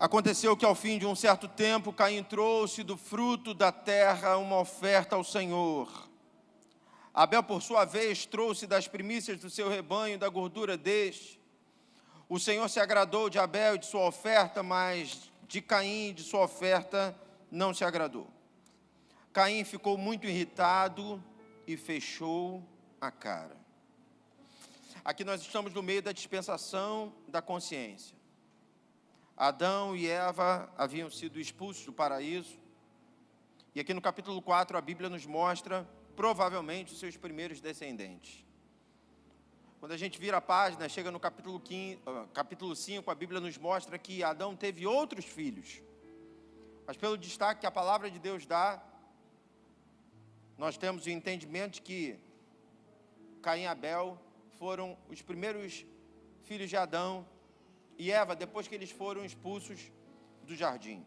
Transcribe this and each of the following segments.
Aconteceu que ao fim de um certo tempo, Caim trouxe do fruto da terra uma oferta ao Senhor. Abel, por sua vez, trouxe das primícias do seu rebanho, da gordura deste. O Senhor se agradou de Abel e de sua oferta, mas de Caim e de sua oferta não se agradou. Caim ficou muito irritado e fechou a cara. Aqui nós estamos no meio da dispensação da consciência. Adão e Eva haviam sido expulsos do paraíso. E aqui no capítulo 4, a Bíblia nos mostra, provavelmente, os seus primeiros descendentes. Quando a gente vira a página, chega no capítulo 5, a Bíblia nos mostra que Adão teve outros filhos. Mas pelo destaque que a palavra de Deus dá, nós temos o entendimento de que Caim e Abel foram os primeiros filhos de Adão e Eva, depois que eles foram expulsos do jardim.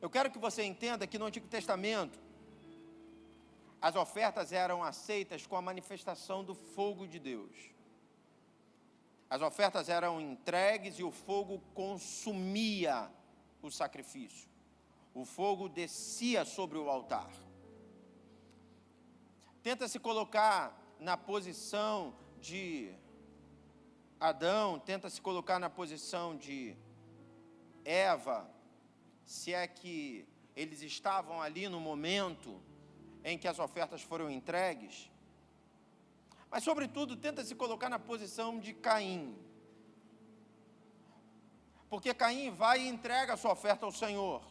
Eu quero que você entenda que no Antigo Testamento, as ofertas eram aceitas com a manifestação do fogo de Deus. As ofertas eram entregues e o fogo consumia o sacrifício. O fogo descia sobre o altar. Tenta se colocar na posição de Adão, tenta se colocar na posição de Eva, se é que eles estavam ali no momento em que as ofertas foram entregues, mas sobretudo tenta se colocar na posição de Caim, porque Caim vai e entrega a sua oferta ao Senhor,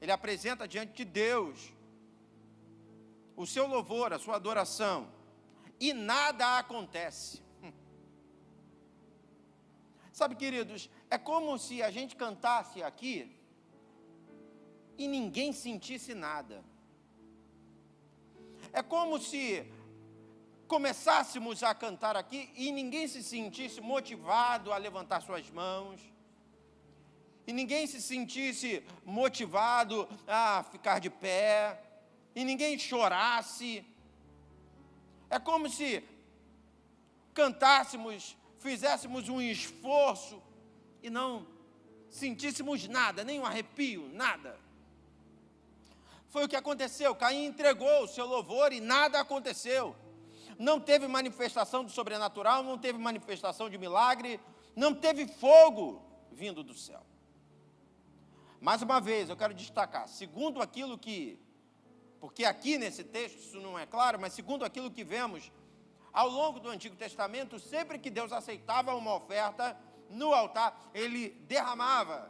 ele apresenta diante de Deus o seu louvor, a sua adoração, e nada acontece. Sabe, queridos, é como se a gente cantasse aqui e ninguém sentisse nada. É como se começássemos a cantar aqui e ninguém se sentisse motivado a levantar suas mãos, e ninguém se sentisse motivado a ficar de pé, e ninguém chorasse. É como se cantássemos, fizéssemos um esforço e não sentíssemos nada, nem um arrepio, nada. Foi o que aconteceu. Caim entregou o seu louvor e nada aconteceu. Não teve manifestação do sobrenatural, não teve manifestação de milagre, não teve fogo vindo do céu. Mais uma vez, eu quero destacar, segundo aquilo que, porque aqui nesse texto isso não é claro, mas segundo aquilo que vemos ao longo do Antigo Testamento, sempre que Deus aceitava uma oferta no altar, ele derramava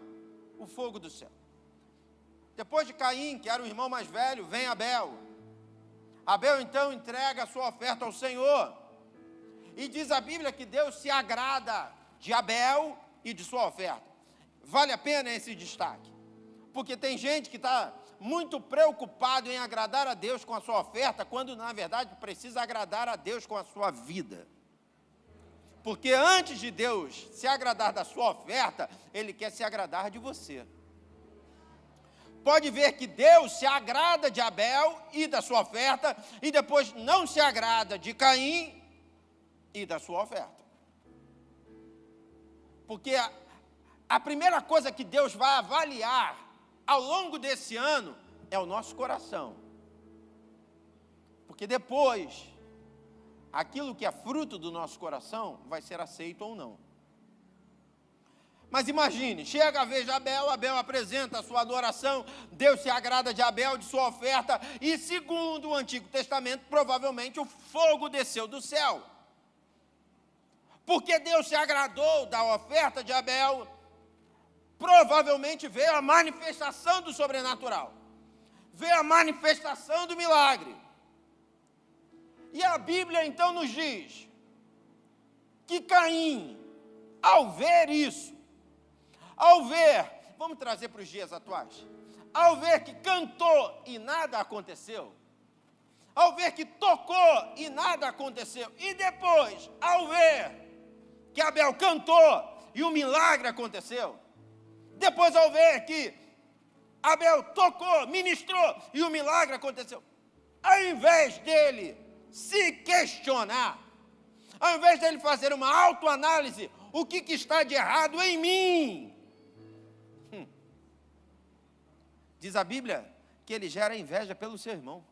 o fogo do céu. Depois de Caim, que era o irmão mais velho, vem Abel. Abel então entrega a sua oferta ao Senhor. E diz a Bíblia que Deus se agrada de Abel e de sua oferta. Vale a pena esse destaque. Porque tem gente que está muito preocupado em agradar a Deus com a sua oferta, quando na verdade precisa agradar a Deus com a sua vida. Porque antes de Deus se agradar da sua oferta, Ele quer se agradar de você. Pode ver que Deus se agrada de Abel e da sua oferta, e depois não se agrada de Caim e da sua oferta. Porque a primeira coisa que Deus vai avaliar ao longo desse ano é o nosso coração. Porque depois, aquilo que é fruto do nosso coração vai ser aceito ou não. Mas imagine, chega a vez de Abel, Abel apresenta a sua adoração, Deus se agrada de Abel, de sua oferta, e segundo o Antigo Testamento, provavelmente o fogo desceu do céu. Porque Deus se agradou da oferta de Abel, provavelmente veio a manifestação do sobrenatural, veio a manifestação do milagre. E a Bíblia então nos diz que Caim, ao ver isso, ao ver, vamos trazer para os dias atuais, ao ver que cantou e nada aconteceu, ao ver que tocou e nada aconteceu, e depois, ao ver que Abel cantou e um milagre aconteceu, depois ao ver que Abel tocou, ministrou e o milagre aconteceu, ao invés dele se questionar, ao invés dele fazer uma autoanálise, o que está de errado em mim? Diz a Bíblia que ele gera inveja pelo seu irmão.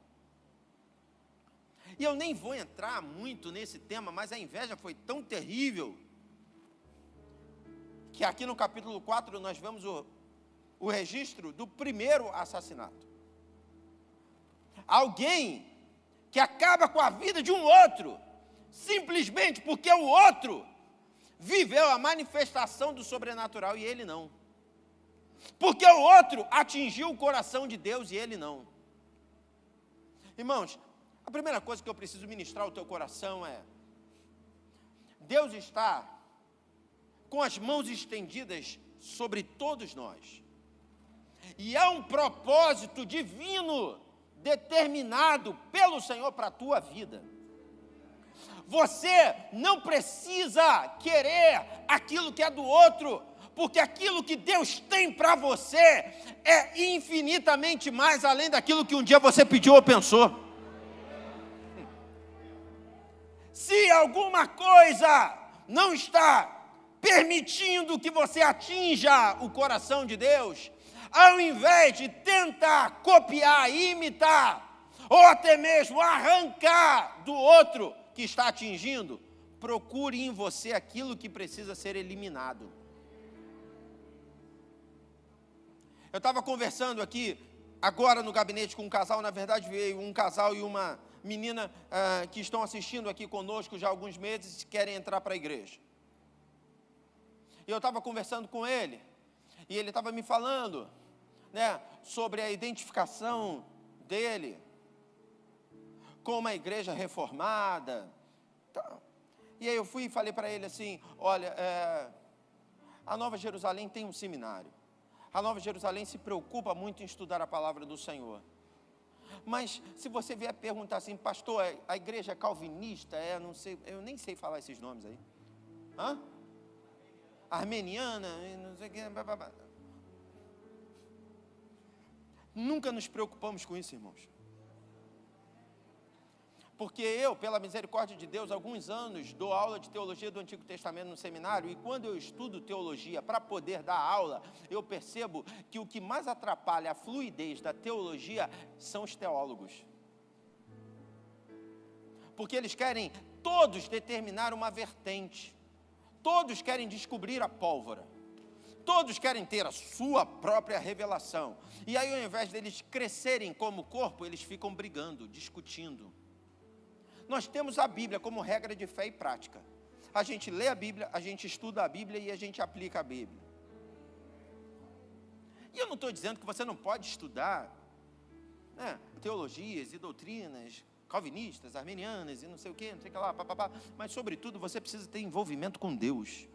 E eu nem vou entrar muito nesse tema, mas a inveja foi tão terrível, que aqui no capítulo 4 nós vemos o registro do primeiro assassinato. Alguém que acaba com a vida de um outro, simplesmente porque o outro viveu a manifestação do sobrenatural e ele não. Porque o outro atingiu o coração de Deus e ele não. Irmãos, a primeira coisa que eu preciso ministrar ao teu coração é: Deus está com as mãos estendidas sobre todos nós. E há um propósito divino determinado pelo Senhor para a tua vida. Você não precisa querer aquilo que é do outro, porque aquilo que Deus tem para você é infinitamente mais além daquilo que um dia você pediu ou pensou. Se alguma coisa não está permitindo que você atinja o coração de Deus, ao invés de tentar copiar, imitar, ou até mesmo arrancar do outro que está atingindo, procure em você aquilo que precisa ser eliminado. Eu estava conversando aqui, agora no gabinete com um casal, na verdade veio um casal e uma menina que estão assistindo aqui conosco já há alguns meses e querem entrar para a igreja. E eu estava conversando com ele, e ele estava me falando, né, sobre a identificação dele com uma igreja reformada. E aí eu fui e falei para ele assim: olha, a Nova Jerusalém tem um seminário. A Nova Jerusalém se preocupa muito em estudar a palavra do Senhor. Mas se você vier perguntar assim: pastor, a igreja é calvinista, não sei, eu nem sei falar esses nomes aí. Armeniana, não sei o que. Nunca nos preocupamos com isso, irmãos. Porque eu, pela misericórdia de Deus, há alguns anos dou aula de teologia do Antigo Testamento no seminário, e quando eu estudo teologia para poder dar aula, eu percebo que o que mais atrapalha a fluidez da teologia são os teólogos. Porque eles querem todos determinar uma vertente, todos querem descobrir a pólvora, todos querem ter a sua própria revelação, e aí ao invés deles crescerem como corpo, eles ficam brigando, discutindo. Nós temos a Bíblia como regra de fé e prática. A gente lê a Bíblia, a gente estuda a Bíblia e a gente aplica a Bíblia. E eu não estou dizendo que você não pode estudar, né, teologias e doutrinas calvinistas, armenianas e não sei o que lá, papapá, mas sobretudo você precisa ter envolvimento com Deus.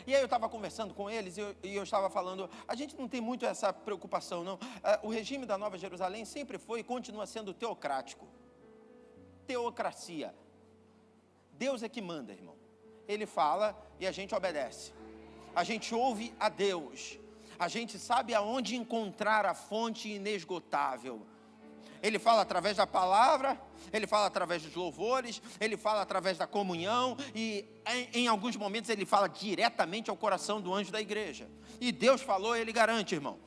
E aí eu estava conversando com eles e eu estava falando, a gente não tem muito essa preocupação não. O regime da Nova Jerusalém sempre foi e continua sendo teocrático. Teocracia. Deus é que manda, irmão. Ele fala e a gente obedece. A gente ouve a Deus. A gente sabe aonde encontrar a fonte inesgotável. Ele fala através da palavra, ele fala através dos louvores, ele fala através da comunhão e em alguns momentos ele fala diretamente ao coração do anjo da igreja. E Deus falou, ele garante, irmão.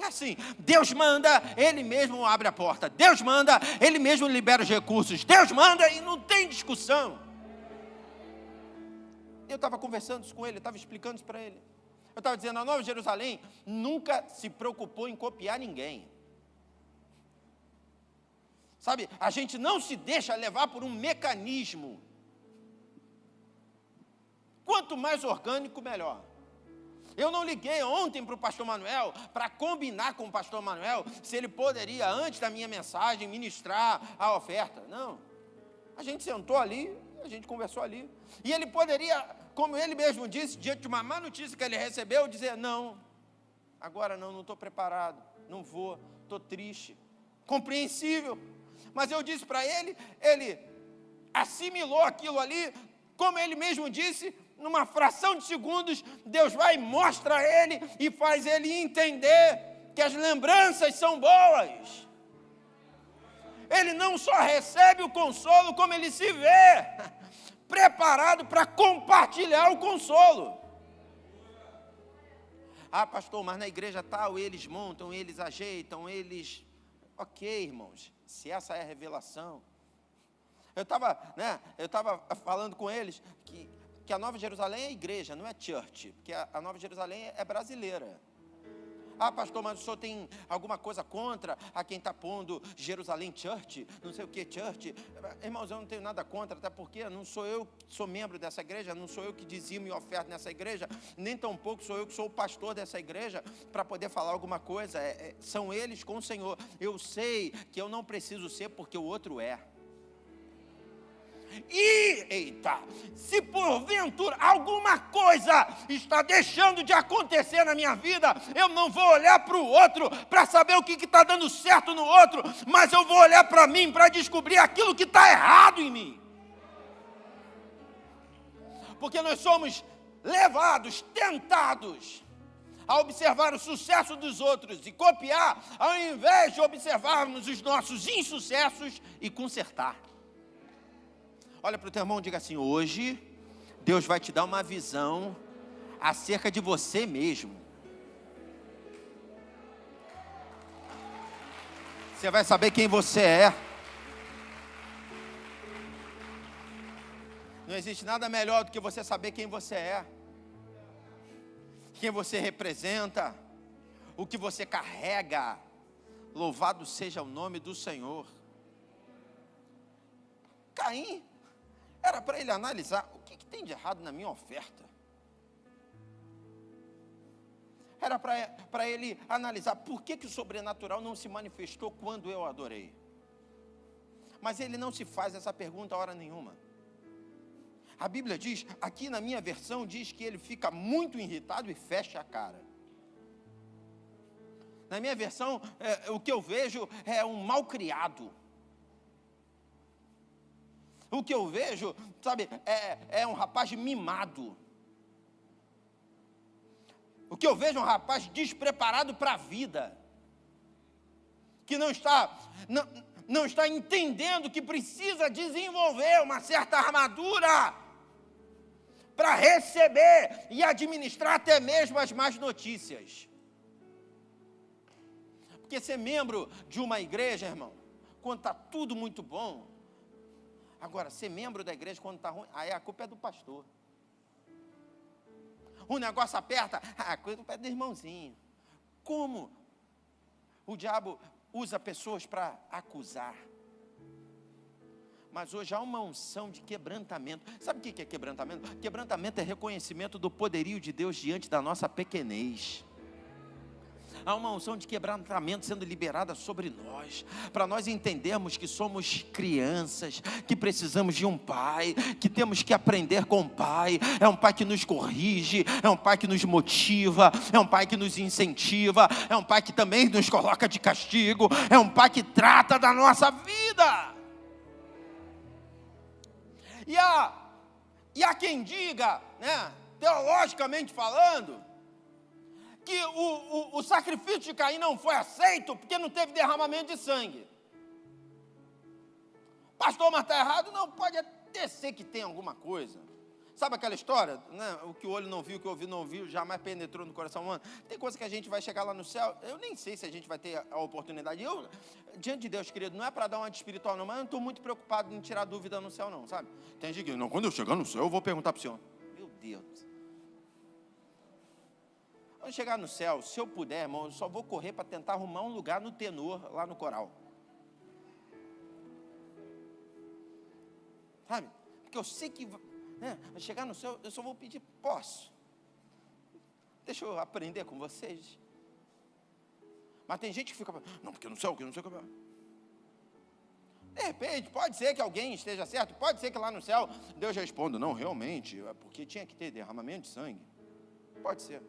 É assim, Deus manda, Ele mesmo abre a porta. Deus manda, Ele mesmo libera os recursos. Deus manda e não tem discussão. Eu estava conversando isso com ele, estava explicando isso para ele. Eu estava dizendo, a Nova Jerusalém nunca se preocupou em copiar ninguém. Sabe, a gente não se deixa levar por um mecanismo. Quanto mais orgânico, melhor. Eu não liguei ontem para o pastor Manuel, para combinar com o pastor Manuel, se ele poderia, antes da minha mensagem, ministrar a oferta. Não. A gente sentou ali, a gente conversou ali. E ele poderia, como ele mesmo disse, diante de uma má notícia que ele recebeu, dizer, não, agora não estou preparado, não vou, estou triste. Compreensível. Mas eu disse para ele, ele assimilou aquilo ali, como ele mesmo disse, numa fração de segundos, Deus vai e mostra a ele e faz ele entender que as lembranças são boas. Ele não só recebe o consolo, como ele se vê preparado para compartilhar o consolo. Ah, pastor, mas na igreja tal, eles montam, eles ajeitam, eles... Ok, irmãos, se essa é a revelação. Eu estava falando com eles que a Nova Jerusalém é igreja, não é church, porque a Nova Jerusalém é brasileira. Ah, pastor, mas o senhor tem alguma coisa contra a quem está pondo Jerusalém Church, não sei o que Church? Irmãos, eu não tenho nada contra, até porque não sou eu que sou membro dessa igreja, não sou eu que dizimo e oferto nessa igreja, nem tampouco sou eu que sou o pastor dessa igreja para poder falar alguma coisa. São eles com o Senhor. Eu sei que eu não preciso ser porque o outro é. E, eita, se porventura alguma coisa está deixando de acontecer na minha vida, eu não vou olhar para o outro para saber o que está dando certo no outro, mas eu vou olhar para mim para descobrir aquilo que está errado em mim. Porque nós somos levados, tentados a observar o sucesso dos outros e copiar, ao invés de observarmos os nossos insucessos e consertar. Olha para o teu irmão e diga assim: hoje Deus vai te dar uma visão acerca de você mesmo. Você vai saber quem você é. Não existe nada melhor do que você saber quem você é, quem você representa, o que você carrega. Louvado seja o nome do Senhor. Caim, era para ele analisar o que tem de errado na minha oferta. Era para ele analisar por que o sobrenatural não se manifestou quando eu adorei. Mas ele não se faz essa pergunta a hora nenhuma. A Bíblia diz, aqui na minha versão, diz que ele fica muito irritado e fecha a cara. Na minha versão, o que eu vejo é um malcriado. O que eu vejo, sabe, é um rapaz mimado. O que eu vejo é um rapaz despreparado para a vida. Que não está entendendo que precisa desenvolver uma certa armadura para receber e administrar até mesmo as más notícias. Porque ser membro de uma igreja, irmão, quando está tudo muito bom. Agora, ser membro da igreja quando está ruim, aí a culpa é do pastor. O negócio aperta, a culpa é do irmãozinho. Como o diabo usa pessoas para acusar. Mas hoje há uma unção de quebrantamento. Sabe o que é quebrantamento? Quebrantamento é reconhecimento do poderio de Deus diante da nossa pequenez. Há uma unção de quebrantamento sendo liberada sobre nós, para nós entendermos que somos crianças, que precisamos de um pai, que temos que aprender com o pai. É um pai que nos corrige, é um pai que nos motiva, é um pai que nos incentiva, é um pai que também nos coloca de castigo, é um pai que trata da nossa vida. E há quem diga, né, teologicamente falando, que o sacrifício de Caim não foi aceito porque não teve derramamento de sangue. Pastor, mas está errado? Não, pode até ser que tenha alguma coisa. Sabe aquela história, né? O que o olho não viu, o que o ouvido não viu, jamais penetrou no coração humano. Tem coisa que a gente vai chegar lá no céu, eu nem sei se a gente vai ter a oportunidade. Eu, diante de Deus, querido, não é para dar uma de espiritual não, mas eu não estou muito preocupado em tirar dúvida no céu não, sabe? Tem gente que, não, quando eu chegar no céu, eu vou perguntar para o Senhor. Meu Deus. Quando chegar no céu, se eu puder, irmão, eu só vou correr para tentar arrumar um lugar no tenor, lá no coral. Sabe? Porque eu sei que, né, vai chegar no céu, eu só vou pedir, posso. Deixa eu aprender com vocês. Mas tem gente que fica, não, porque no céu, que não sei o que. De repente, pode ser que alguém esteja certo, pode ser que lá no céu Deus responda, não, realmente, é porque tinha que ter derramamento de sangue. Pode ser.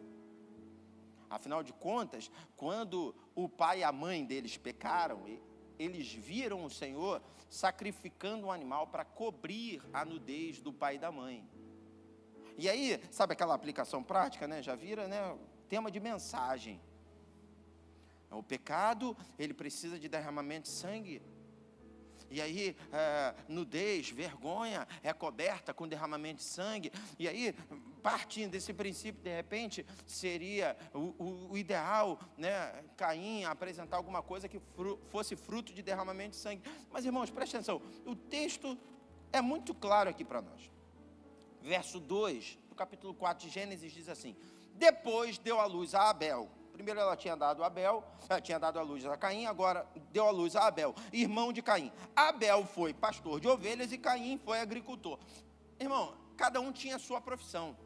Afinal de contas, quando o pai e a mãe deles pecaram, eles viram o Senhor sacrificando um animal para cobrir a nudez do pai e da mãe. E aí, sabe aquela aplicação prática, né? Já vira, né, tema de mensagem. O pecado, ele precisa de derramamento de sangue. E aí, nudez, vergonha, é coberta com derramamento de sangue. E aí, partindo desse princípio, de repente, seria o ideal, né, Caim apresentar alguma coisa que fosse fruto de derramamento de sangue. Mas, irmãos, preste atenção, o texto é muito claro aqui para nós. Verso 2, do capítulo 4 de Gênesis, diz assim: depois deu à luz a Abel. Primeiro ela tinha dado a luz a Caim, agora deu à luz a Abel, irmão de Caim. Abel foi pastor de ovelhas e Caim foi agricultor. Irmão, cada um tinha a sua profissão.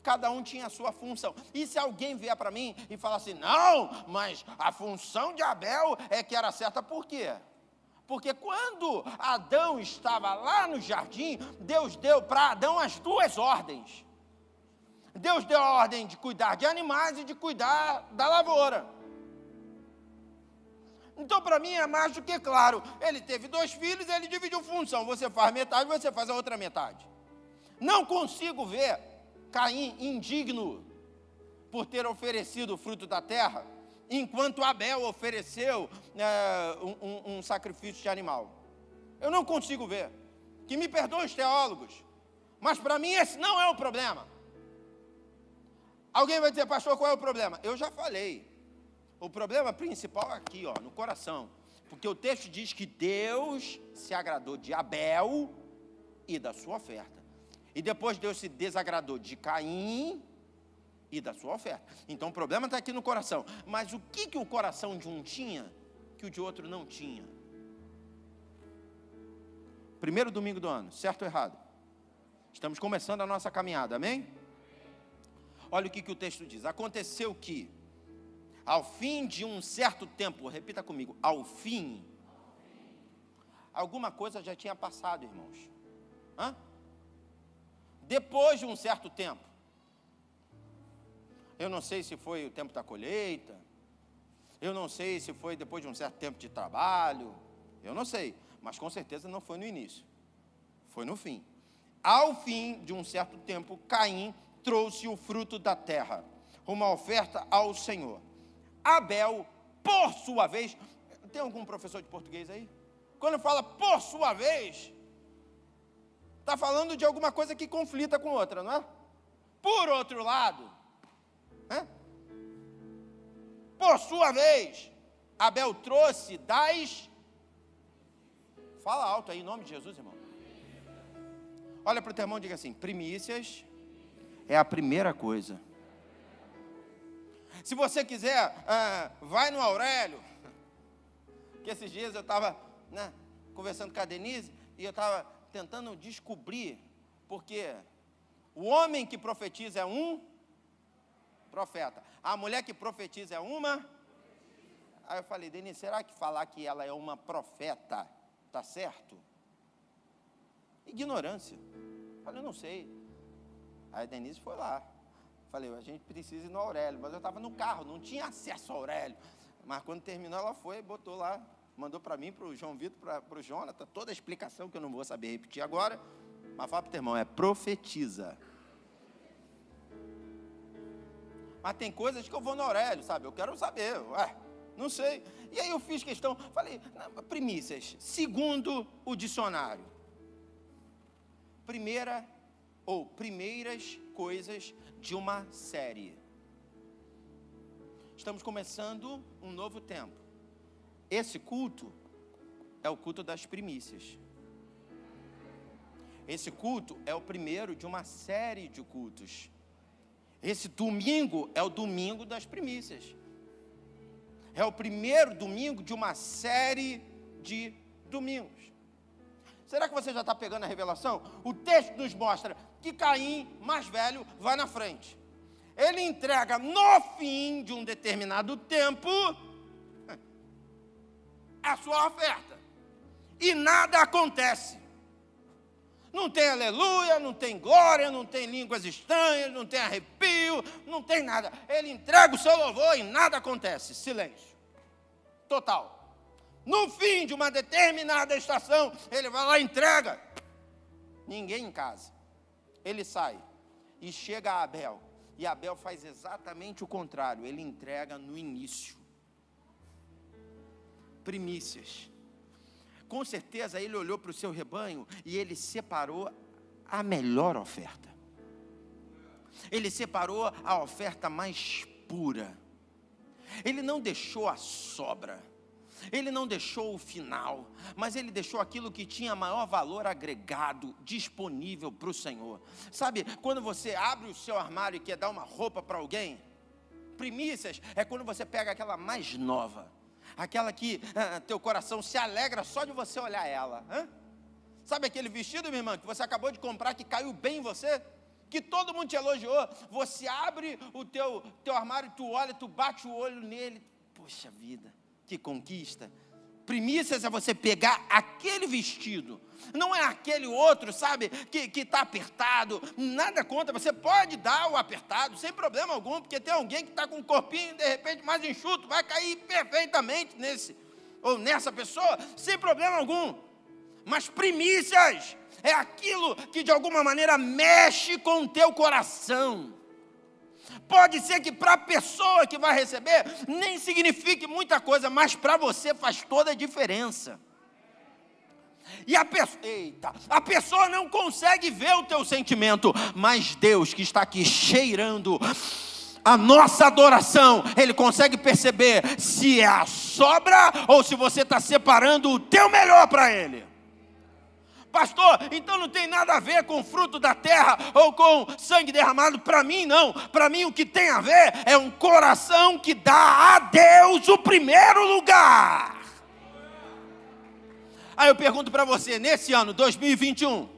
Cada um tinha a sua função. E se alguém vier para mim e falar assim, não, mas a função de Abel é que era certa, por quê? Porque quando Adão estava lá no jardim, Deus deu para Adão as duas ordens. Deus deu a ordem de cuidar de animais e de cuidar da lavoura. Então, para mim, é mais do que claro. Ele teve 2 filhos, ele dividiu função. Você faz metade, você faz a outra metade. Não consigo ver Caim indigno por ter oferecido o fruto da terra, enquanto Abel ofereceu um sacrifício de animal. Eu não consigo ver. Que me perdoem os teólogos, mas para mim esse não é o problema. Alguém vai dizer, pastor, qual é o problema? Eu já falei. O problema principal é aqui, ó, no coração. Porque o texto diz que Deus se agradou de Abel e da sua oferta. E depois Deus se desagradou de Caim e da sua oferta. Então o problema está aqui no coração. Mas o que o coração de um tinha que o de outro não tinha? Primeiro domingo do ano, certo ou errado? Estamos começando a nossa caminhada, amém? Olha o que o texto diz. Aconteceu que, ao fim de um certo tempo, repita comigo, ao fim, alguma coisa já tinha passado, irmãos. Depois de um certo tempo, eu não sei se foi o tempo da colheita, eu não sei se foi depois de um certo tempo de trabalho, eu não sei, mas com certeza não foi no início, foi no fim. Ao fim de um certo tempo, Caim trouxe o fruto da terra, uma oferta ao Senhor. Abel, por sua vez, tem algum professor de português aí? Quando fala por sua vez, está falando de alguma coisa que conflita com outra, não é? Por outro lado, por sua vez, Abel trouxe fala alto aí, em nome de Jesus, irmão. Olha para o teu irmão e diga assim, primícias é a primeira coisa. Se você quiser, vai no Aurélio, que esses dias eu estava conversando com a Denise, e eu estava tentando descobrir, porque o homem que profetiza é um profeta, a mulher que profetiza é uma. Aí eu falei, Denise, será que falar que ela é uma profeta, está certo? Ignorância. Eu falei, eu não sei. Aí a Denise foi lá. Falei, a gente precisa ir no Aurélio, mas eu estava no carro, não tinha acesso ao Aurélio. Mas quando terminou, ela foi, botou lá, mandou para mim, para o João Vitor, para o Jonathan, toda a explicação que eu não vou saber repetir agora, mas fala para o teu irmão, profetiza. Mas tem coisas que eu vou no Aurélio, sabe? Eu quero saber, não sei. E aí eu fiz questão, falei, primícias, segundo o dicionário, primeiras coisas de uma série. Estamos começando um novo tempo. Esse culto é o culto das primícias. Esse culto é o primeiro de uma série de cultos. Esse domingo é o domingo das primícias. É o primeiro domingo de uma série de domingos. Será que você já está pegando a revelação? O texto nos mostra que Caim, mais velho, vai na frente. Ele entrega no fim de um determinado tempo a sua oferta. E nada acontece. Não tem aleluia, não tem glória, não tem línguas estranhas, não tem arrepio, não tem nada. Ele entrega o seu louvor e nada acontece. Silêncio. Total. No fim de uma determinada estação, ele vai lá e entrega. Ninguém em casa. Ele sai e chega a Abel. E Abel faz exatamente o contrário. Ele entrega no início. Primícias. Com certeza ele olhou para o seu rebanho e ele separou a melhor oferta. Ele separou a oferta mais pura. Ele não deixou a sobra. Ele não deixou o final, mas ele deixou aquilo que tinha maior valor agregado, disponível para o Senhor. Sabe, quando você abre o seu armário e quer dar uma roupa para alguém, primícias é quando você pega aquela mais nova, aquela que teu coração se alegra só de você olhar ela. Sabe aquele vestido, minha irmã, que você acabou de comprar, que caiu bem em você, que todo mundo te elogiou, você abre o teu armário, tu olha, tu bate o olho nele, poxa vida, que conquista. Primícias é você pegar aquele vestido, não é aquele outro, sabe, que está apertado. Nada contra, você pode dar o apertado, sem problema algum, porque tem alguém que está com um corpinho, de repente, mais enxuto, vai cair perfeitamente nesse, ou nessa pessoa, sem problema algum. Mas primícias é aquilo que de alguma maneira mexe com o teu coração. Pode ser que para a pessoa que vai receber nem signifique muita coisa, mas para você faz toda a diferença. E a pessoa não consegue ver o teu sentimento, mas Deus que está aqui cheirando a nossa adoração, Ele consegue perceber se é a sobra ou se você está separando o teu melhor para Ele. Pastor, então não tem nada a ver com o fruto da terra ou com sangue derramado? Para mim não, para mim o que tem a ver é um coração que dá a Deus o primeiro lugar. Aí eu pergunto para você, nesse ano 2021,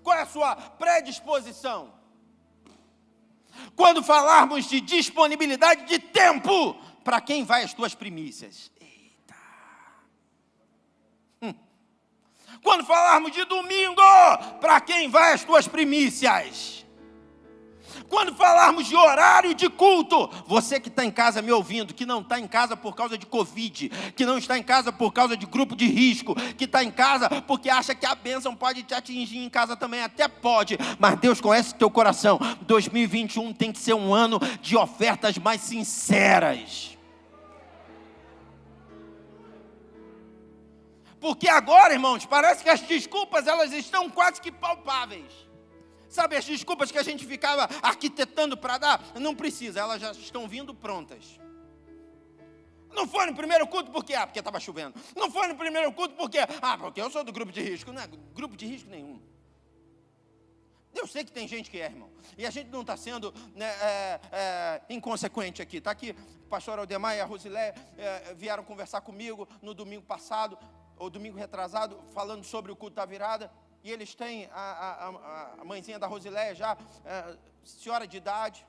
qual é a sua predisposição? Quando falarmos de disponibilidade de tempo, para quem vai as tuas primícias? Quando falarmos de domingo, para quem vai as tuas primícias? Quando falarmos de horário de culto, você que está em casa me ouvindo, que não está em casa por causa de Covid, que não está em casa por causa de grupo de risco, que está em casa porque acha que a bênção pode te atingir em casa também, até pode, mas Deus conhece o teu coração. 2021 tem que ser um ano de ofertas mais sinceras. Porque agora, irmãos, parece que as desculpas, elas estão quase que palpáveis. Sabe, as desculpas que a gente ficava arquitetando para dar, não precisa, elas já estão vindo prontas. Não foi no primeiro culto porque estava chovendo. Não foi no primeiro culto porque eu sou do grupo de risco. Não é grupo de risco nenhum. Eu sei que tem gente que é, irmão. E a gente não está sendo inconsequente aqui. Está aqui o pastor Aldemar e a Rosileia vieram conversar comigo no domingo passado, ou domingo retrasado, falando sobre o culto da virada, e eles têm a mãezinha da Rosileia já, senhora de idade,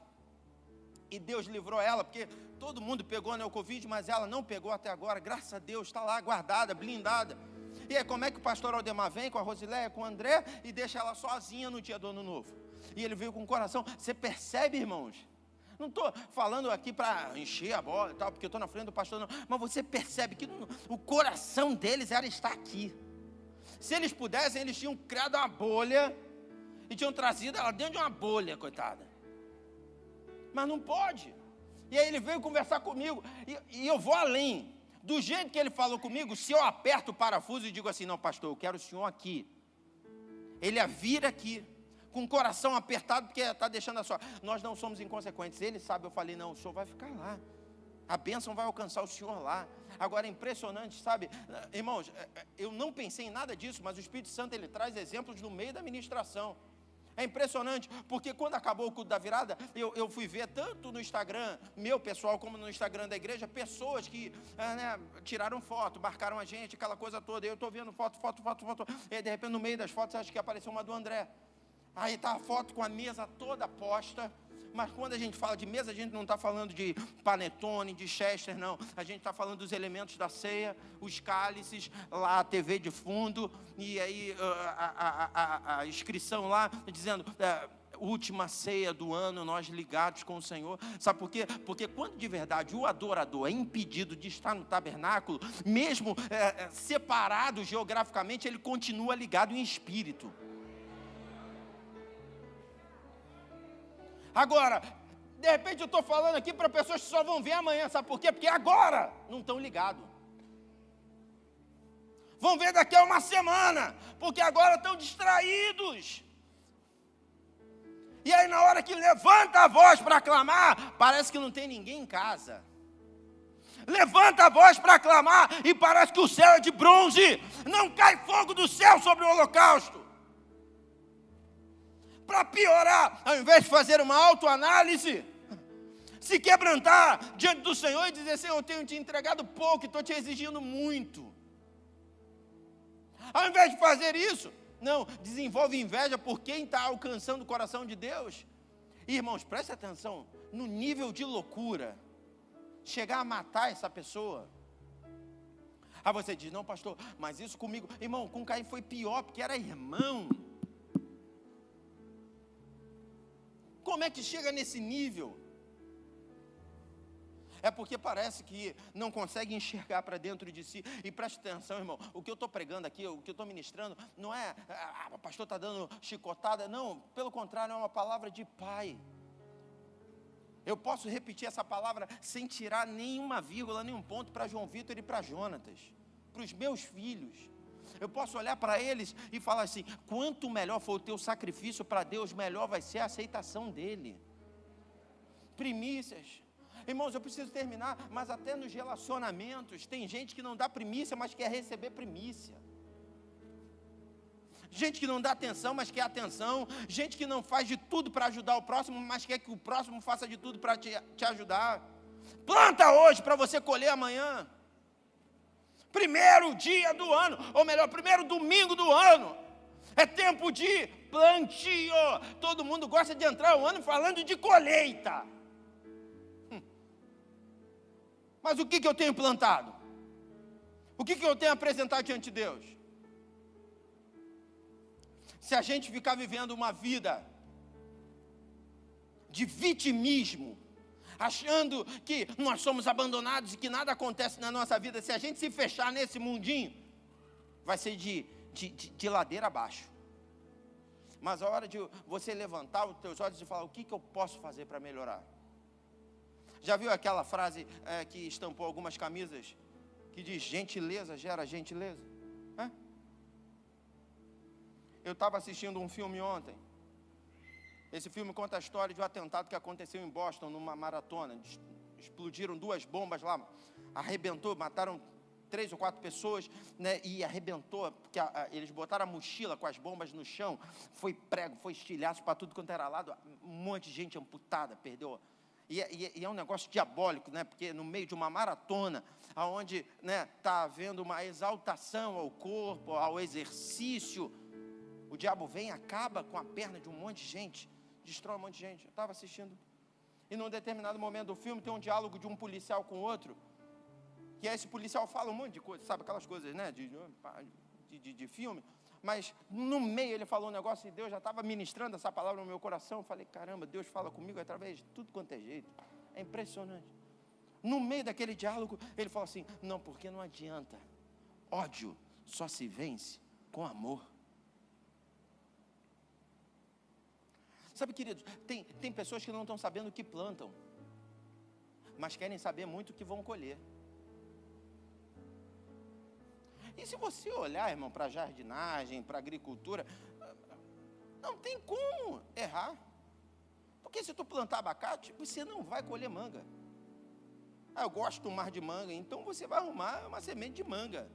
e Deus livrou ela, porque todo mundo pegou o Covid, mas ela não pegou até agora, graças a Deus, está lá guardada, blindada. E aí como é que o pastor Aldemar vem com a Rosileia, com o André, e deixa ela sozinha no dia do ano novo? E ele veio com o coração, você percebe, irmãos? Não estou falando aqui para encher a bola e tal, porque eu estou na frente do pastor, não. Mas você percebe que o coração deles era estar aqui. Se eles pudessem, eles tinham criado uma bolha e tinham trazido ela dentro de uma bolha, coitada. Mas não pode. E aí ele veio conversar comigo, e eu vou além. Do jeito que ele falou comigo, se eu aperto o parafuso e digo assim, não, pastor, eu quero o senhor aqui. Ele a vira aqui, com o coração apertado, porque está deixando a sua. Nós não somos inconsequentes. Ele sabe, eu falei, não, o senhor vai ficar lá. A bênção vai alcançar o senhor lá. Agora é impressionante, sabe? Irmãos, eu não pensei em nada disso, mas o Espírito Santo, ele traz exemplos no meio da ministração. É impressionante, porque quando acabou o culto da virada, eu fui ver tanto no Instagram, meu pessoal, como no Instagram da igreja, pessoas que tiraram foto, marcaram a gente, aquela coisa toda. Eu estou vendo foto. E aí, de repente, no meio das fotos, acho que apareceu uma do André. Aí está a foto com a mesa toda posta. Mas quando a gente fala de mesa, a gente não está falando de panetone, de chester, não. A gente está falando dos elementos da ceia, os cálices, lá a TV de fundo, e aí a inscrição lá, dizendo, última ceia do ano, nós ligados com o Senhor. Sabe por quê? Porque quando de verdade o adorador é impedido de estar no tabernáculo, mesmo separado geograficamente, ele continua ligado em espírito. Agora, de repente eu estou falando aqui para pessoas que só vão ver amanhã, sabe por quê? Porque agora não estão ligados. Vão ver daqui a uma semana, porque agora estão distraídos. E aí na hora que levanta a voz para clamar, parece que não tem ninguém em casa. Levanta a voz para clamar e parece que o céu é de bronze. Não cai fogo do céu sobre o holocausto. Para piorar, ao invés de fazer uma autoanálise, se quebrantar diante do Senhor e dizer: Senhor, eu tenho te entregado pouco e estou te exigindo muito. Ao invés de fazer isso, não, desenvolve inveja por quem está alcançando o coração de Deus. E, irmãos, preste atenção, no nível de loucura, chegar a matar essa pessoa. Aí você diz: não, pastor, mas isso comigo, irmão, com Caim foi pior, porque era irmão. Como é que chega nesse nível? É porque parece que não consegue enxergar para dentro de si. E preste atenção, irmão, o que eu estou pregando aqui, o que eu estou ministrando, não é, o pastor está dando chicotada, não, pelo contrário, é uma palavra de pai. Eu posso repetir essa palavra sem tirar nenhuma vírgula, nenhum ponto para João Vitor e para Jonatas, para os meus filhos. Eu posso olhar para eles e falar assim: quanto melhor for o teu sacrifício para Deus, melhor vai ser a aceitação dele. Primícias. Irmãos, eu preciso terminar, mas até nos relacionamentos, tem gente que não dá primícia, mas quer receber primícia. Gente que não dá atenção, mas quer atenção. Gente que não faz de tudo para ajudar o próximo, mas quer que o próximo faça de tudo para te ajudar. Planta hoje para você colher amanhã. Primeiro dia do ano, ou melhor, primeiro domingo do ano. É tempo de plantio. Todo mundo gosta de entrar o ano falando de colheita. Mas o que eu tenho plantado? O que eu tenho apresentado diante de Deus? Se a gente ficar vivendo uma vida de vitimismo, achando que nós somos abandonados e que nada acontece na nossa vida, se a gente se fechar nesse mundinho, vai ser de ladeira abaixo. Mas a hora de você levantar os teus olhos e falar: o que eu posso fazer para melhorar? Já viu aquela frase que estampou algumas camisas, que diz: gentileza gera gentileza? Eu estava assistindo um filme ontem. Esse filme conta a história de um atentado que aconteceu em Boston, numa maratona. Explodiram 2 bombas lá, arrebentou, mataram 3 ou 4 pessoas, né, e arrebentou, porque eles botaram a mochila com as bombas no chão, foi prego, foi estilhaço para tudo quanto era lado, um monte de gente amputada, perdeu. E é um negócio diabólico, né? Porque no meio de uma maratona, onde está havendo uma exaltação ao corpo, ao exercício, o diabo vem e acaba com a perna de um monte de gente, destrói um monte de gente. Eu estava assistindo, e num determinado momento do filme tem um diálogo de um policial com outro, que esse policial fala um monte de coisa, sabe aquelas coisas, né, de filme, mas no meio ele falou um negócio e Deus já estava ministrando essa palavra no meu coração. Eu falei: caramba, Deus fala comigo através de tudo quanto é jeito, é impressionante. No meio daquele diálogo, ele falou assim: não, porque não adianta, ódio só se vence com amor. Sabe, queridos, tem pessoas que não estão sabendo o que plantam, mas querem saber muito o que vão colher. E se você olhar, irmão, para a jardinagem, para a agricultura, não tem como errar. Porque se tu plantar abacate, você não vai colher manga. Eu gosto mais de manga, então você vai arrumar uma semente de manga.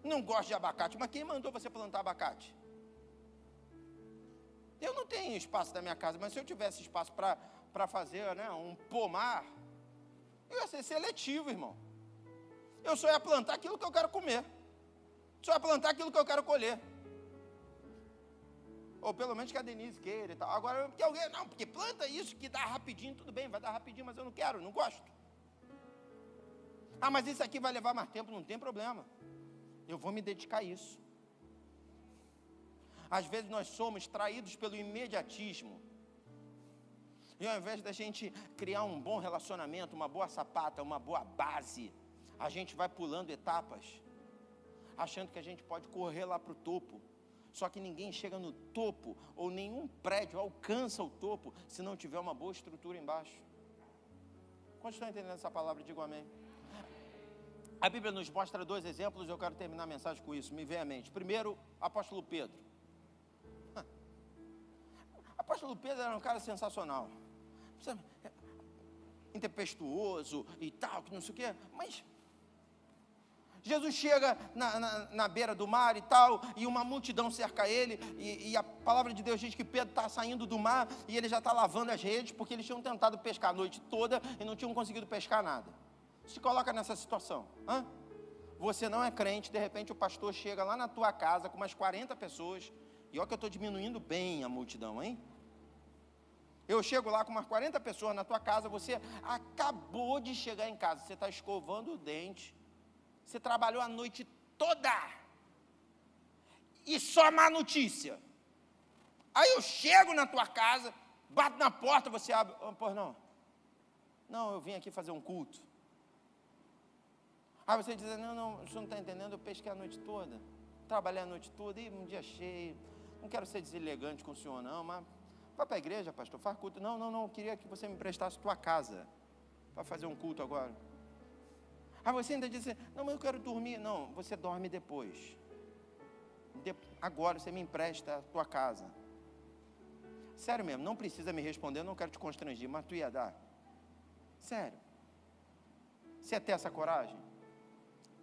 Não gosto de abacate, mas quem mandou você plantar abacate? Eu não tenho espaço na minha casa, mas se eu tivesse espaço para fazer um pomar, eu ia ser seletivo, irmão. Eu só ia plantar aquilo que eu quero comer. Só ia plantar aquilo que eu quero colher. Ou pelo menos que a Denise queira e tal. Agora, porque alguém, não, porque planta isso que dá rapidinho, tudo bem, vai dar rapidinho, mas eu não quero, não gosto. Mas isso aqui vai levar mais tempo, não tem problema. Eu vou me dedicar a isso. Às vezes nós somos traídos pelo imediatismo. E ao invés da gente criar um bom relacionamento, uma boa sapata, uma boa base, a gente vai pulando etapas, achando que a gente pode correr lá para o topo. Só que ninguém chega no topo, ou nenhum prédio alcança o topo, se não tiver uma boa estrutura embaixo. Quantos estão entendendo essa palavra? Digam amém. A Bíblia nos mostra 2 exemplos, eu quero terminar a mensagem com isso, me vem à mente. Primeiro, apóstolo Pedro. apóstolo Pedro era um cara sensacional, sabe? Intempestuoso e tal, que não sei o quê, mas Jesus chega na beira do mar e tal, e uma multidão cerca ele, e a palavra de Deus diz que Pedro está saindo do mar, e ele já está lavando as redes, porque eles tinham tentado pescar a noite toda, e não tinham conseguido pescar nada. Se coloca nessa situação, Você não é crente, de repente o pastor chega lá na tua casa, com umas 40 pessoas, e olha que eu estou diminuindo bem a multidão, hein? Eu chego lá com umas 40 pessoas na tua casa, você acabou de chegar em casa, você está escovando o dente, você trabalhou a noite toda, e só má notícia. Aí eu chego na tua casa, bato na porta, você abre, pois não? Não, eu vim aqui fazer um culto. Aí você diz, não, o senhor não está entendendo, eu pesquei a noite toda, trabalhei a noite toda, e um dia cheio, não quero ser deselegante com o senhor não, mas vai para a igreja, pastor, faz culto. Não, eu queria que você me emprestasse tua casa, para fazer um culto agora. Aí você ainda diz, não, mas eu quero dormir. Não, você dorme depois. Agora você me empresta a tua casa. Sério mesmo, não precisa me responder, eu não quero te constranger, mas tu ia dar. Sério. Você ia ter essa coragem?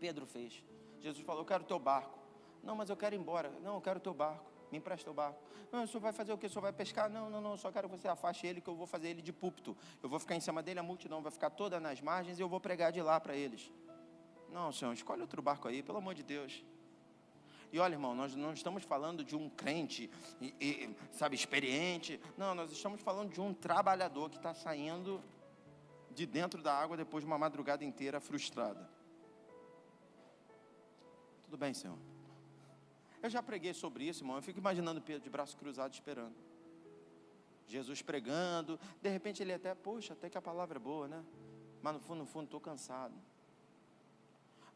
Pedro fez. Jesus falou, eu quero o teu barco. Não, mas eu quero ir embora. Não, eu quero o teu barco. Me empresta o barco. Não, o senhor vai fazer o quê? O senhor vai pescar? Não, só quero que você afaste ele, que eu vou fazer ele de púlpito. Eu vou ficar em cima dele, a multidão vai ficar toda nas margens e eu vou pregar de lá para eles. Não, senhor, escolhe outro barco aí, pelo amor de Deus. E olha, irmão, nós não estamos falando de um crente, sabe, experiente. Não, nós estamos falando de um trabalhador que está saindo de dentro da água depois de uma madrugada inteira frustrada. Tudo bem, senhor. Eu já preguei sobre isso, irmão. Eu fico imaginando Pedro de braço cruzado esperando. Jesus pregando. De repente ele até, poxa, até que a palavra é boa, né? Mas no fundo, estou cansado.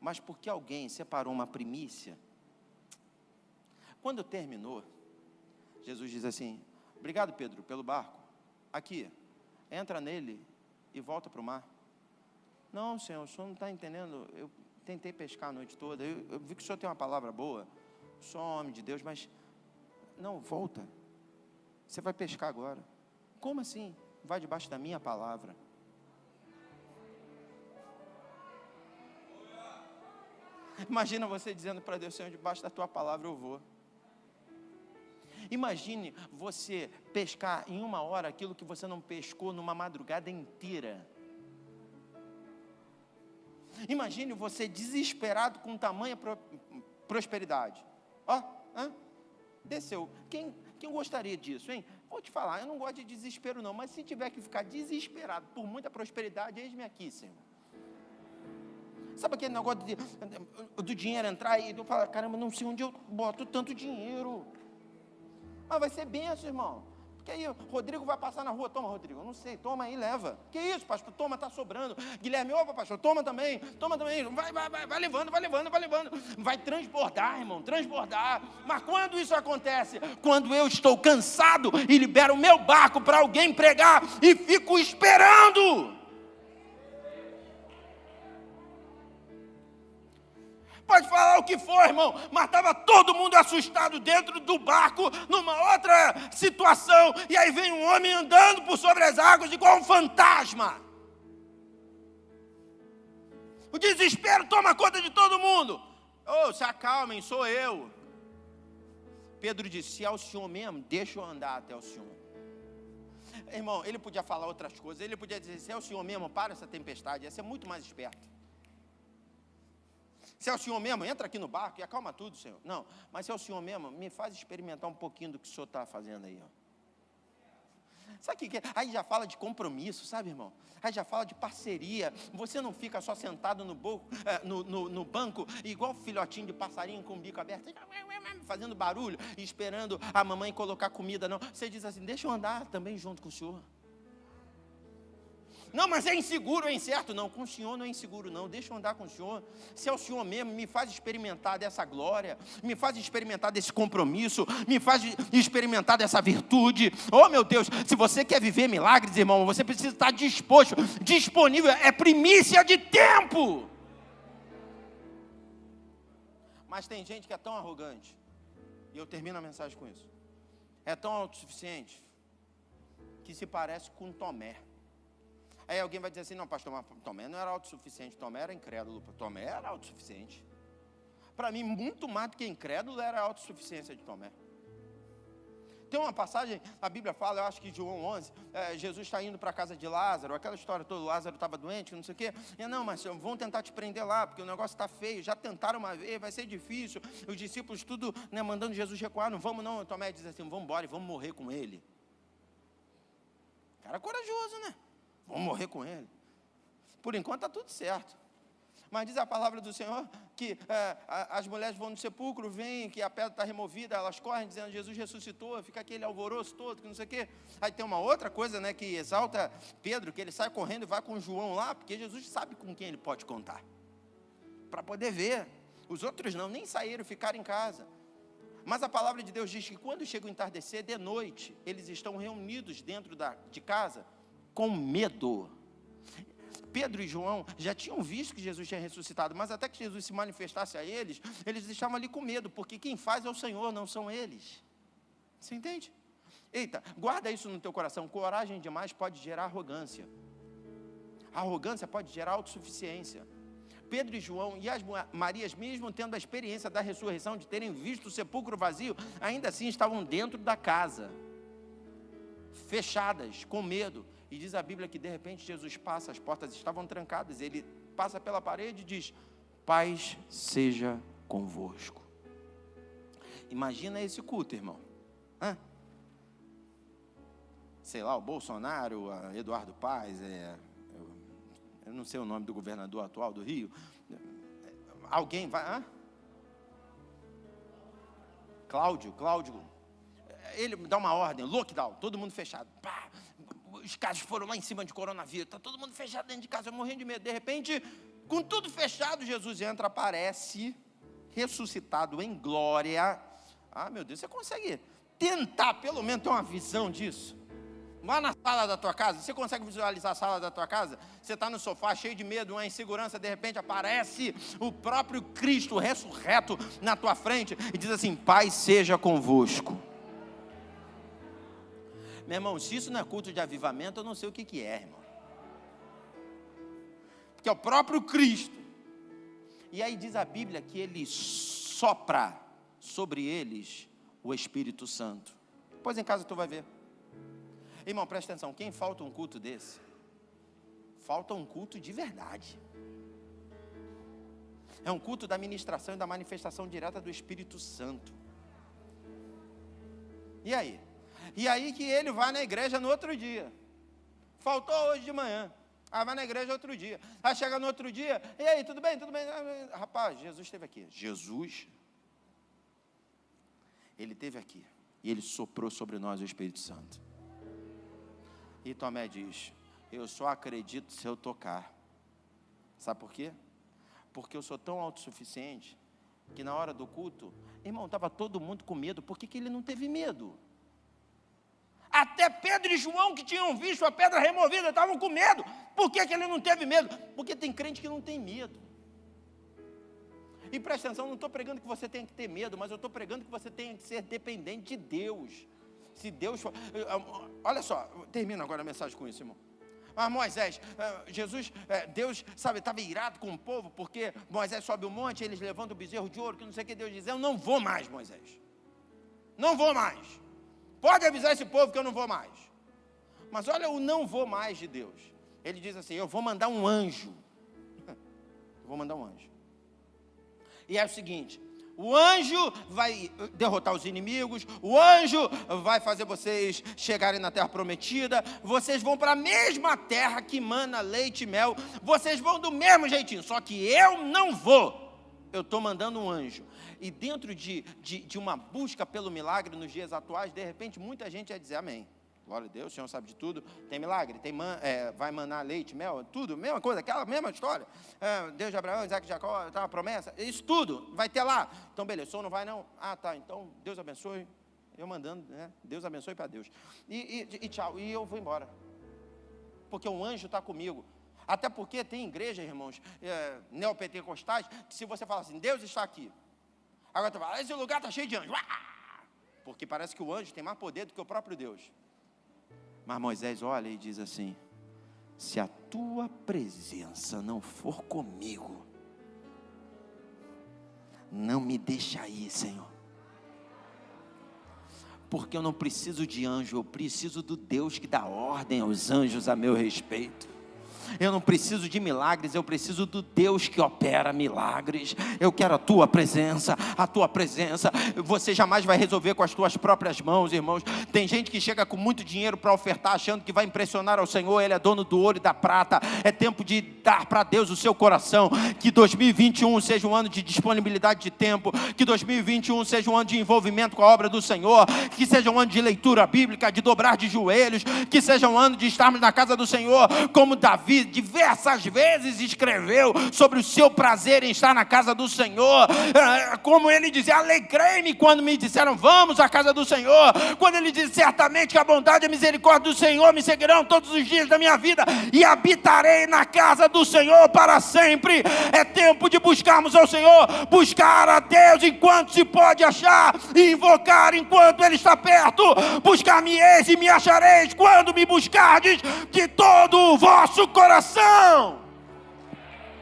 Mas porque alguém separou uma primícia. Quando terminou, Jesus diz assim, obrigado, Pedro, pelo barco. Aqui, entra nele e volta para o mar. Não, senhor, o senhor não está entendendo. Eu tentei pescar a noite toda. Eu vi que o senhor tem uma palavra boa. Sou homem de Deus, mas não, volta. Você vai pescar agora. Como assim? Vai debaixo da minha palavra. Imagina você dizendo para Deus, Senhor, debaixo da tua palavra eu vou. Imagine você pescar em 1 hora aquilo que você não pescou numa madrugada inteira. Imagine você desesperado com tamanha prosperidade. Desceu. Quem gostaria disso, hein? Vou te falar, eu não gosto de desespero não, mas se tiver que ficar desesperado por muita prosperidade, eis-me aqui, Senhor. Sabe aquele negócio do dinheiro entrar e eu falar, caramba, não sei onde eu boto tanto dinheiro. Mas vai ser benção, irmão. Porque aí o Rodrigo vai passar na rua, toma, Rodrigo, eu não sei, toma aí, leva. Que isso, pastor, toma, está sobrando. Guilherme, opa, pastor, toma também, vai levando. Vai transbordar, irmão, transbordar. Mas quando isso acontece? Quando eu estou cansado e libero o meu barco para alguém pregar e fico esperando. Pode falar o que for, irmão, mas estava todo mundo assustado dentro do barco, numa outra situação, e aí vem um homem andando por sobre as águas igual um fantasma. O desespero toma conta de todo mundo. Se acalmem, sou eu. Pedro disse, se é o Senhor mesmo, deixa eu andar até o Senhor. Irmão, ele podia falar outras coisas, ele podia dizer, se é o Senhor mesmo, para essa tempestade, ia ser muito mais esperto. Se é o Senhor mesmo, entra aqui no barco e acalma tudo, Senhor. Não, mas se é o Senhor mesmo, me faz experimentar um pouquinho do que o Senhor está fazendo aí. Sabe o que é? Aí já fala de compromisso, sabe, irmão? Aí já fala de parceria. Você não fica só sentado no banco, igual filhotinho de passarinho com o bico aberto, fazendo barulho, esperando a mamãe colocar comida, não. Você diz assim, deixa eu andar também junto com o Senhor. Não, mas é inseguro, é incerto. Não, com o Senhor não é inseguro não, deixa eu andar com o Senhor. Se é o Senhor mesmo, me faz experimentar dessa glória, me faz experimentar desse compromisso, me faz experimentar dessa virtude. Oh meu Deus, se você quer viver milagres, irmão, você precisa estar disposto, disponível, é primícia de tempo. Mas tem gente que é tão arrogante, e eu termino a mensagem com isso, é tão autossuficiente, que se parece com Tomé. Aí alguém vai dizer assim, não, pastor, mas Tomé não era autossuficiente, Tomé era incrédulo, Tomé era autossuficiente. Para mim, muito mais do que incrédulo era a autossuficiência de Tomé. Tem uma passagem, a Bíblia fala, eu acho que João 11, Jesus está indo para a casa de Lázaro, aquela história toda, Lázaro estava doente, não sei o quê. E não, mas vão tentar te prender lá, porque o negócio está feio, já tentaram uma vez, vai ser difícil. Os discípulos tudo, né, mandando Jesus recuar, não vamos não. Tomé diz assim, vamos embora e vamos morrer com ele. Cara corajoso, né? Vamos morrer com ele. Por enquanto está tudo certo. Mas diz a palavra do Senhor que as mulheres vão no sepulcro, veem que a pedra está removida, elas correm dizendo, Jesus ressuscitou, fica aquele alvoroço todo, que não sei o quê. Aí tem uma outra coisa, né, que exalta Pedro, que ele sai correndo e vai com João lá, porque Jesus sabe com quem ele pode contar, para poder ver. Os outros não, nem saíram, ficaram em casa. Mas a palavra de Deus diz que quando chega o entardecer, de noite, eles estão reunidos dentro de casa, com medo. Pedro e João já tinham visto que Jesus tinha ressuscitado, mas até que Jesus se manifestasse a eles, eles estavam ali com medo, porque quem faz é o Senhor, não são eles. Você entende? Eita, guarda isso no teu coração, coragem demais pode gerar arrogância. A arrogância pode gerar autossuficiência. Pedro e João e as Marias, mesmo tendo a experiência da ressurreição, de terem visto o sepulcro vazio, ainda assim estavam dentro da casa, fechadas, com medo. E diz a Bíblia que de repente Jesus passa, as portas estavam trancadas, ele passa pela parede e diz, paz seja convosco. Imagina esse culto, irmão. Sei lá, o Bolsonaro, Eduardo Paes, eu não sei o nome do governador atual do Rio. Alguém vai... Cláudio. Ele dá uma ordem, lockdown, todo mundo fechado. Pá, os casos foram lá em cima de coronavírus, está todo mundo fechado dentro de casa, morrendo de medo. De repente, com tudo fechado, Jesus entra, aparece, ressuscitado em glória. Ah, meu Deus, você consegue tentar pelo menos ter uma visão disso? Lá na sala da tua casa, você consegue visualizar a sala da tua casa? Você está no sofá cheio de medo, uma insegurança, de repente aparece o próprio Cristo ressurreto na tua frente e diz assim, paz seja convosco. Meu irmão, se isso não é culto de avivamento, eu não sei o que é, irmão. Porque é o próprio Cristo. E aí diz a Bíblia que ele sopra sobre eles o Espírito Santo. Depois em casa tu vai ver. Irmão, presta atenção, quem falta um culto desse? Falta um culto de verdade. É um culto da ministração e da manifestação direta do Espírito Santo. E aí? E aí que ele vai na igreja no outro dia. Faltou hoje de manhã. Aí vai na igreja outro dia. Aí chega no outro dia. E aí, tudo bem? Tudo bem? Rapaz, Jesus esteve aqui. Jesus, ele esteve aqui. E ele soprou sobre nós o Espírito Santo. E Tomé diz, eu só acredito se eu tocar. Sabe por quê? Porque eu sou tão autossuficiente que na hora do culto, irmão, estava todo mundo com medo. Por que ele não teve medo? Até Pedro e João, que tinham visto a pedra removida, estavam com medo. Por que ele não teve medo? Porque tem crente que não tem medo. E presta atenção, não estou pregando que você tem que ter medo, mas eu estou pregando que você tem que ser dependente de Deus. Se Deus for... Olha só, termino agora a mensagem com isso, irmão. Moisés, Jesus, Deus, sabe, estava irado com o povo, porque Moisés sobe o monte, eles levantam o bezerro de ouro, que não sei o que Deus diz, eu não vou mais, Moisés. Não vou mais. Pode avisar esse povo que eu não vou mais. Mas olha o não vou mais de Deus. Ele diz assim, eu vou mandar um anjo. Eu vou mandar um anjo. E é o seguinte, o anjo vai derrotar os inimigos, o anjo vai fazer vocês chegarem na terra prometida, vocês vão para a mesma terra que mana leite e mel, vocês vão do mesmo jeitinho, só que eu não vou. Eu estou mandando um anjo. E dentro de uma busca pelo milagre nos dias atuais, de repente muita gente ia dizer amém. Glória a Deus, o Senhor sabe de tudo. Tem milagre, vai manar leite, mel, tudo, mesma coisa, aquela mesma história. Deus de Abraão, Isaac e Jacó, tá uma promessa, isso tudo vai ter lá. Então beleza, o Senhor não vai não? Ah tá, então Deus abençoe. Eu mandando, né? Deus abençoe para Deus. E tchau, e eu vou embora. Porque um anjo está comigo. Até porque tem igreja, irmãos, neopentecostais, que se você fala assim, Deus está aqui. Agora tu fala, esse lugar está cheio de anjos. Porque parece que o anjo tem mais poder do que o próprio Deus. Mas Moisés olha e diz assim: se a tua presença não for comigo, não me deixa ir, Senhor. Porque eu não preciso de anjo, eu preciso do Deus que dá ordem aos anjos a meu respeito. Eu não preciso de milagres, eu preciso do Deus que opera milagres. Eu quero a tua presença, a tua presença. Você jamais vai resolver com as tuas próprias mãos, irmãos. Tem gente que chega com muito dinheiro para ofertar, achando que vai impressionar ao Senhor. Ele é dono do ouro e da prata. É tempo de dar para Deus o seu coração. Que 2021 seja um ano de disponibilidade de tempo. Que 2021 seja um ano de envolvimento com a obra do Senhor. Que seja um ano de leitura bíblica, de dobrar de joelhos. Que seja um ano de estarmos na casa do Senhor, como Davi diversas vezes escreveu sobre o seu prazer em estar na casa do Senhor. Como ele dizia: alegrei-me quando me disseram vamos à casa do Senhor. Quando ele disse: certamente que a bondade e a misericórdia do Senhor me seguirão todos os dias da minha vida, e habitarei na casa do Senhor para sempre. É tempo de buscarmos ao Senhor, buscar a Deus enquanto se pode achar, e invocar enquanto Ele está perto. Buscar-me-eis e me achareis quando me buscardes de todo o vosso coração.